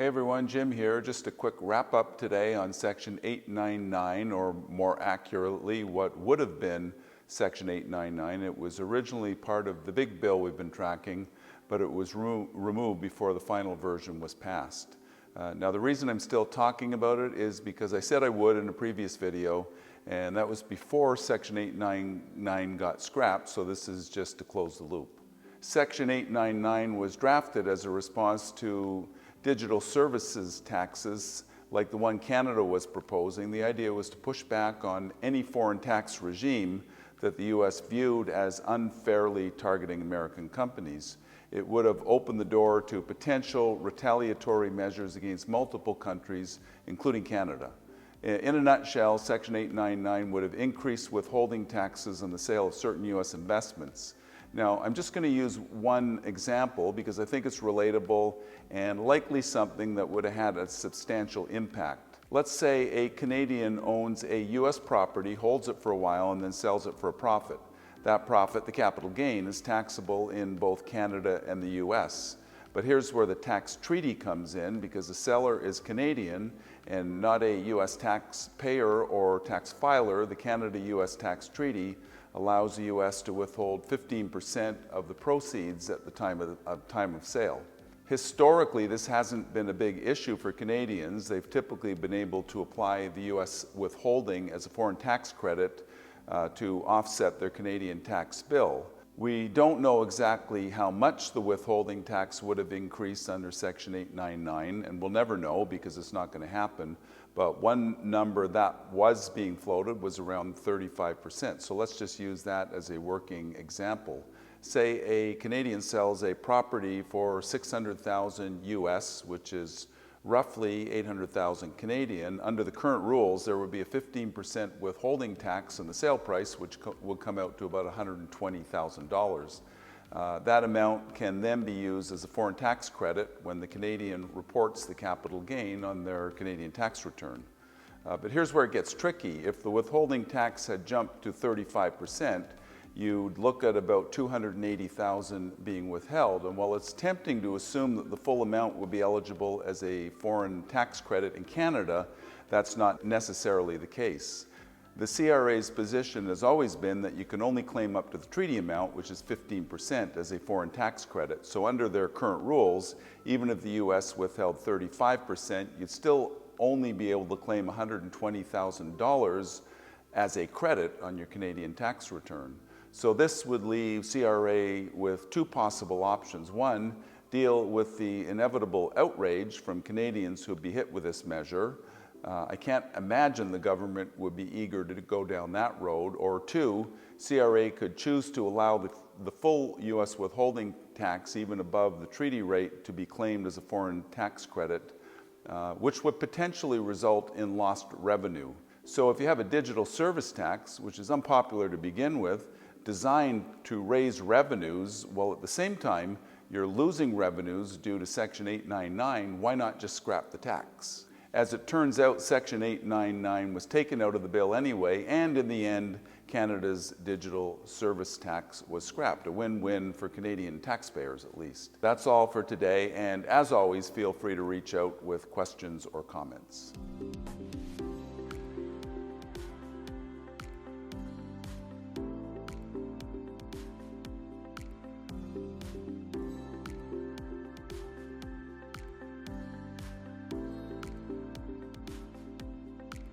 Hey everyone, Jim here. Just a quick wrap up today on Section 899, or more accurately, what would have been Section 899. It was originally part of the big bill we've been tracking, but it was removed before the final version was passed. Now the reason I'm still talking about it is because I said I would in a previous video, and that was before Section 899 got scrapped, so this is just to close the loop. Section 899 was drafted as a response to digital services taxes like the one Canada was proposing. The idea was to push back on any foreign tax regime that the US viewed as unfairly targeting American companies. It would have opened the door to potential retaliatory measures against multiple countries, including Canada. In a nutshell, Section 899 would have increased withholding taxes on the sale of certain US investments. Now, I'm just going to use one example because I think it's relatable and likely something that would have had a substantial impact. Let's say a Canadian owns a US property, holds it for a while, and then sells it for a profit. That profit, the capital gain, is taxable in both Canada and the US. But here's where the tax treaty comes in, because the seller is Canadian and not a US taxpayer or tax filer. The Canada-US tax treaty allows the US to withhold 15% of the proceeds at the time of sale. Historically, this hasn't been a big issue for Canadians. They've typically been able to apply the US withholding as a foreign tax credit to offset their Canadian tax bill. We don't know exactly how much the withholding tax would have increased under Section 899, and we'll never know because it's not going to happen. But one number that was being floated was around 35%. So let's just use that as a working example. Say a Canadian sells a property for $600,000 US, which is roughly 800,000 Canadian. Under the current rules, there would be a 15% withholding tax on the sale price, which will come out to about $120,000. That amount can then be used as a foreign tax credit when the Canadian reports the capital gain on their Canadian tax return. But here's where it gets tricky. If the withholding tax had jumped to 35%, you'd look at about $280,000 being withheld. And while it's tempting to assume that the full amount would be eligible as a foreign tax credit in Canada, that's not necessarily the case. The CRA's position has always been that you can only claim up to the treaty amount, which is 15%, as a foreign tax credit. So under their current rules, even if the US withheld 35%, you'd still only be able to claim $120,000 as a credit on your Canadian tax return. So this would leave CRA with two possible options. One, deal with the inevitable outrage from Canadians who would be hit with this measure. I can't imagine the government would be eager to go down that road. Or two, CRA could choose to allow the full US withholding tax, even above the treaty rate, to be claimed as a foreign tax credit, which would potentially result in lost revenue. So if you have a digital service tax, which is unpopular to begin with, designed to raise revenues, while at the same time you're losing revenues due to Section 899, why not just scrap the tax? As it turns out, Section 899 was taken out of the bill anyway, and in the end, Canada's digital service tax was scrapped. A win-win for Canadian taxpayers, at least. That's all for today, and as always, feel free to reach out with questions or comments.